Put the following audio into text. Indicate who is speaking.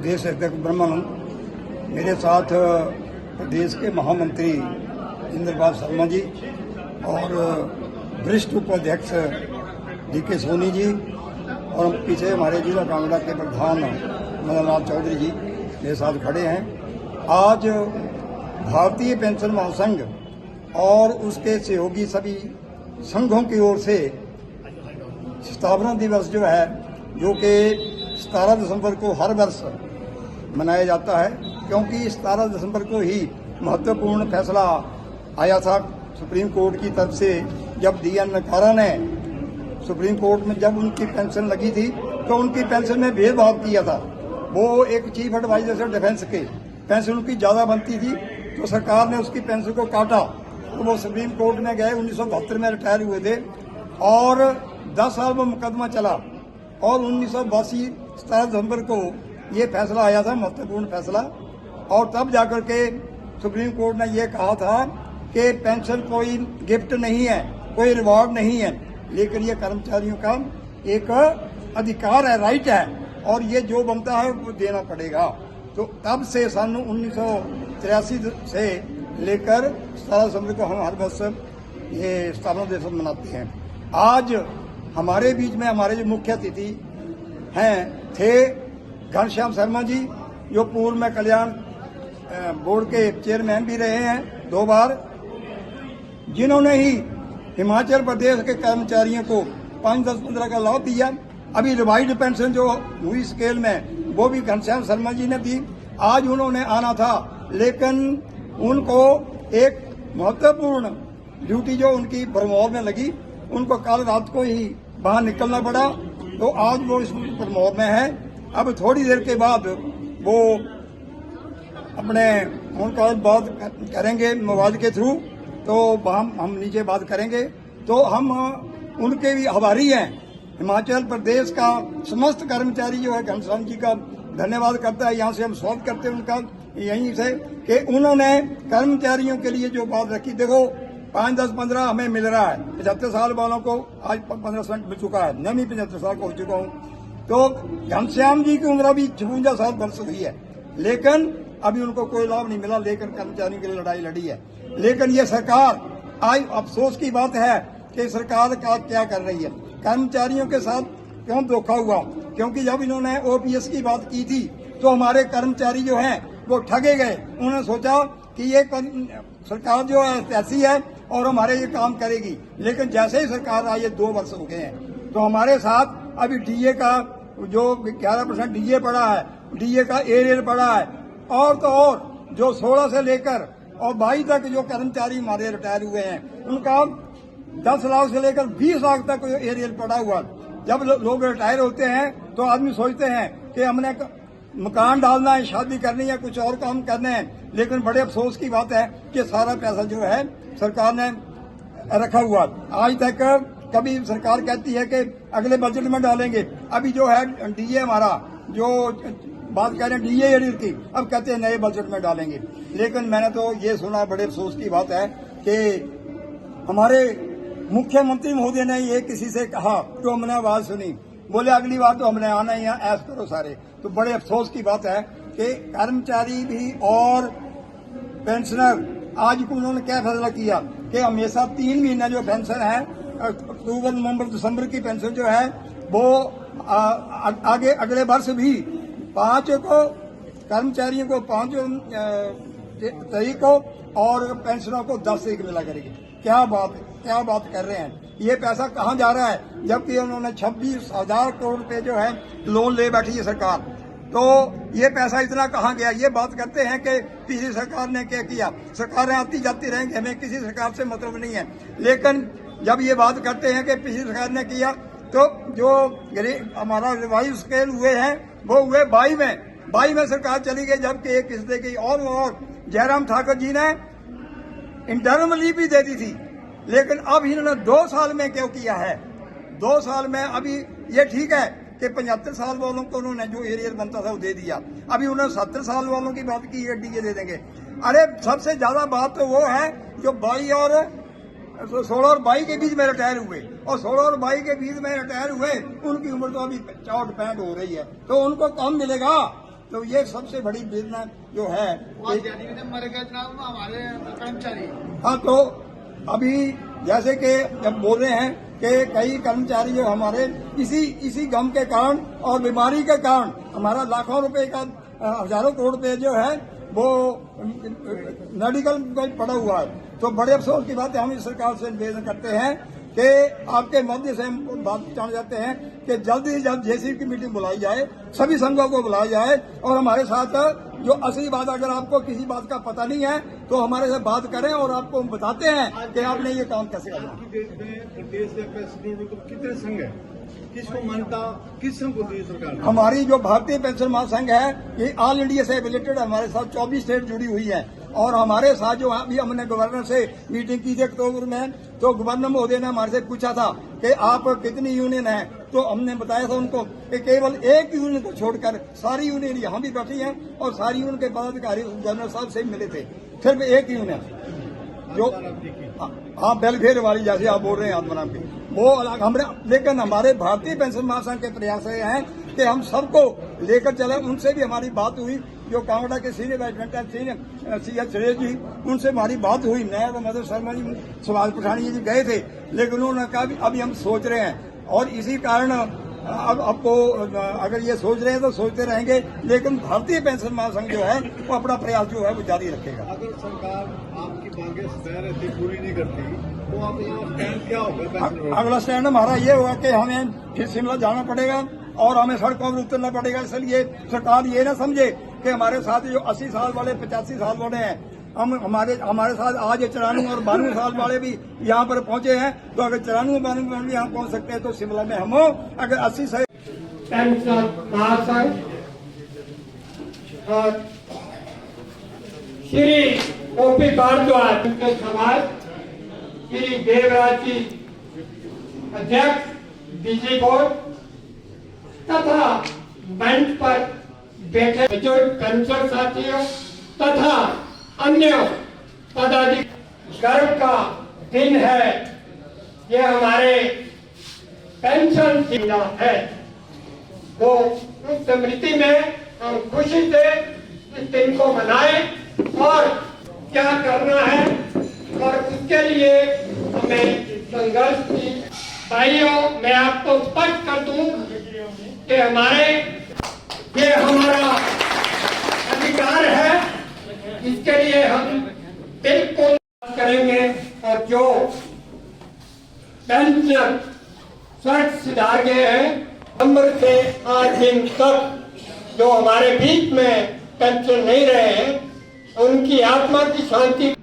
Speaker 1: देश अध्यक्ष ब्रह्मानंद, मेरे साथ प्रदेश के महामंत्री इंद्रपाल शर्मा जी और वरिष्ठ उपाध्यक्ष DK सोनी जी और पीछे हमारे जिला कांगड़ा के प्रधान मदन लाल चौधरी जी मेरे साथ खड़े हैं। आज भारतीय पेंशन महासंघ और उसके सहयोगी सभी संघों की ओर से स्थापना दिवस जो है, जो कि 17 दिसंबर को हर वर्ष मनाया जाता है, क्योंकि 17 दिसंबर को ही महत्वपूर्ण फैसला आया था सुप्रीम कोर्ट की तरफ से। जब DN नकारा ने सुप्रीम कोर्ट में जब उनकी पेंशन लगी थी तो उनकी पेंशन में भेदभाव किया था। वो एक चीफ एडवाइजर से डिफेंस के पेंशन उनकी ज़्यादा बनती थी तो सरकार ने उसकी पेंशन को काटा, तो वो सुप्रीम कोर्ट में गए। 1972 में रिटायर हुए थे और 10 साल में मुकदमा चला और 1982 17 दिसंबर को ये फैसला आया था, महत्वपूर्ण फैसला। और तब जाकर के सुप्रीम कोर्ट ने ये कहा था कि पेंशन कोई गिफ्ट नहीं है, कोई रिवॉर्ड नहीं है, लेकिन ये कर्मचारियों का एक अधिकार है, राइट है, और ये जो बनता है वो देना पड़ेगा। तो तब से सन 1983 से लेकर 17 दिसंबर को हम हर वर्ष ये स्थापना दिवस मनाते हैं। आज हमारे बीच में हमारे जो मुख्य अतिथि थे घनश्याम शर्मा जी, जो पूर्व में कल्याण बोर्ड के चेयरमैन भी रहे हैं 2 बार, जिन्होंने ही हिमाचल प्रदेश के कर्मचारियों को 5, 10, 15 का लाभ दिया। अभी रिवाइज्ड पेंशन जो हुई स्केल में वो भी घनश्याम शर्मा जी ने दी। आज उन्होंने आना था, लेकिन उनको एक महत्वपूर्ण ड्यूटी जो उनकी भरमौर में लगी, उनको कल रात को ही बाहर निकलना पड़ा, तो आज वो इस भरमौर में है। अब थोड़ी देर के बाद वो अपने उनका बात करेंगे मोबाइल के थ्रू, तो हम नीचे बात करेंगे। तो हम उनके भी आभारी हैं। हिमाचल प्रदेश का समस्त कर्मचारी जो है घनश्याम जी का धन्यवाद करता है। यहाँ से हम स्वागत करते हैं उनका यहीं से कि उन्होंने कर्मचारियों के लिए जो बात रखी। देखो 5, 10, 15 हमें मिल रहा है, 75 साल वालों को आज 15% मिल चुका है, मैं भी 75 साल का हो चुका हूँ। तो घनश्याम जी की उम्र अभी 56 साल वर्ष हुई है, लेकिन अभी उनको कोई लाभ नहीं मिला, लेकिन कर्मचारियों के लिए लड़ाई लड़ी है। लेकिन ये सरकार, आज अफसोस की बात है कि सरकार का क्या कर रही है, कर्मचारियों के साथ क्यों धोखा हुआ, क्योंकि जब इन्होंने OPS की बात की थी तो हमारे कर्मचारी जो हैं वो ठगे गए। उन्होंने सोचा कि ये सरकार जो है ऐसी है और हमारे ये काम करेगी, लेकिन जैसे ही सरकार आई, ये 2 वर्ष हो गए हैं, तो हमारे साथ अभी DA का जो 11% DA पड़ा है, DA का एरियर पड़ा है, और तो और जो 16 से लेकर और 22 तक जो कर्मचारी हमारे रिटायर हुए हैं, उनका 10 लाख से लेकर 20 लाख तक एरियर पड़ा हुआ। जब लोग रिटायर होते हैं तो आदमी सोचते हैं कि हमने मकान डालना है, शादी करनी है, कुछ और काम करने हैं, लेकिन बड़े अफसोस की बात है कि सारा पैसा जो है सरकार ने रखा हुआ। आज तक कभी सरकार कहती है कि अगले बजट में डालेंगे, अभी जो है DA हमारा जो बात कह रहे हैं DA एरियर की, अब कहते हैं नए बजट में डालेंगे। लेकिन मैंने तो ये सुना, बड़े अफसोस की बात है कि हमारे मुख्यमंत्री महोदय ने ये किसी से कहा तो हमने आवाज सुनी, बोले अगली बार तो हमने आना ही है, ऐश करो सारे। तो बड़े अफसोस की बात है कि कर्मचारी भी और पेंशनर, आज को उन्होंने क्या फैसला किया कि हमेशा 3 महीने जो पेंशन है, अक्टूबर, नवंबर, दिसंबर की पेंशन जो है वो आगे अगले वर्ष भी 5 को कर्मचारियों को 5 तारीख को और पेंशनों को 10 तारीख मिला करेगी। क्या बात कर रहे हैं, ये पैसा कहाँ जा रहा है, जबकि उन्होंने 26,000 करोड़ रुपए जो है लोन ले बैठी है सरकार। तो ये पैसा इतना कहाँ गया। ये बात करते हैं कि पिछली सरकार ने क्या किया, सरकारें आती जाती रहेंगी, हमें किसी सरकार से मतलब नहीं है। लेकिन जब ये बात करते हैं कि पिछली सरकार ने किया, तो जो हमारा रिवाइज स्केल हुए हैं वो हुए 22 में सरकार चली गई, जबकि एक किस्ते की और जयराम ठाकुर जी ने इंटर्म लीव भी दे दी थी। लेकिन अब इन्होंने 2 साल में क्यों किया है, 2 साल में। अभी ये ठीक है कि 75 साल वालों को उन्होंने जो एरियर बनता था वो दे दिया, अभी उन्होंने 70 साल वालों की बात की है DA दे देंगे। अरे सबसे ज्यादा बात तो वो है जो 22 और 16 और 22 के बीच में रिटायर हुए, और 16 और 22 के बीच में रिटायर हुए, उनकी उम्र तो अभी 64-65 हो रही है, तो उनको कम मिलेगा। तो ये सबसे बड़ी वेदना जो है
Speaker 2: मर गए जनाब हमारे कर्मचारी।
Speaker 1: हाँ, तो अभी जैसे कि जब बोल रहे हैं कि कई कर्मचारी जो हमारे इसी गम के कारण और बीमारी के कारण हमारा लाखों रुपए का हजारों करोड़ रुपए जो है वो मेडिकल में पड़ा हुआ है। तो बड़े अफसोस की बात है, हम इस सरकार से निवेदन करते हैं कि आपके मध्य से हम बात जान जाते हैं कि जल्द ही जल्द जेसीबी की मीटिंग बुलाई जाए, सभी संघों को बुलाया जाए और हमारे साथ जो असली बात, अगर आपको किसी बात का पता नहीं है तो हमारे साथ बात करें और आपको हम बताते हैं कि आपने ये काम कैसे करना।
Speaker 2: प्रदेश में कितने संघ है, किसको मानता, किस संघ को दी सरकार?
Speaker 1: हमारी जो भारतीय पेंशन महासंघ है ये ऑल इंडिया से एफिलेटेड, हमारे साथ 24 स्टेट जुड़ी हुई है। और हमारे साथ जो अभी हमने गवर्नर से मीटिंग की थी अक्टूबर में, तो गवर्नर महोदय ने हमारे से पूछा था कि आप कितनी यूनियन है, तो हमने बताया था उनको कि केवल एक यूनियन को छोड़कर सारी यूनियन यहाँ भी बैठी हैं और सारी यूनियन के पदाधिकारी गवर्नर साहब से मिले थे। सिर्फ एक यूनियन जो हाँ वेलफेयर वाली, जैसे आप बोल रहे हैं आत्मनाम की, वो अलग हमने, लेकिन हमारे भारतीय पेंशन महासंघ के प्रयास ये हैं कि हम सबको लेकर चले। उनसे भी हमारी बात हुई, जो कांगड़ा के senior badminton CH Suresh ji, उनसे हमारी बात हुई। नायब मदर शर्मा जी, सुभाष पठानी जी गए थे, लेकिन उन्होंने कहा अभी हम सोच रहे हैं। और इसी कारण अब आपको अगर ये सोच रहे हैं तो सोचते रहेंगे, लेकिन भारतीय पेंशन महासंघ जो है वो अपना प्रयास जो है वो जारी रखेगा।
Speaker 2: अगर सरकार आपकी मांगे रहती पूरी नहीं करती तो आप स्टैंड क्या होगा?
Speaker 1: अगला स्टैंड हमारा ये होगा कि हमें फिर शिमला जाना पड़ेगा और हमें सड़कों पर उतरना पड़ेगा। इसलिए सरकार ये ना समझे कि हमारे साथ जो 80 साल वाले 85 साल वाले हैं, हम हमारे साथ आज 94 और 92 साल वाले भी यहाँ पर पहुंचे हैं। तो अगर 94 92 भी यहाँ पहुंच सकते हैं तो शिमला में हम हो। अगर 80 से
Speaker 3: पेंशन महासंघ और श्री ओपी भारद्वाज के समाज, श्री देवराज जी अध्यक्ष बीजे बोर्ड तथा मंच पर बैठे बुजुर्ग पेंशन साथियों तथा अन्य पदाधिकारी, गर्व का दिन है। ये हमारे पेंशन मिला है, वो उस स्मृति में हम खुशी से इस दिन को मनाएं और क्या करना है और उसके लिए हमें संघर्ष की। भाइयों, मैं आपको स्पष्ट कर दूं कि ये हमारा अधिकार है, इसके लिए हम बिल्कुल करेंगे। और जो पेंशन शर्त सुधार गए हैं, नंबर से आज दिन तक जो हमारे बीच में पेंशन नहीं रहे हैं, उनकी आत्मा की शांति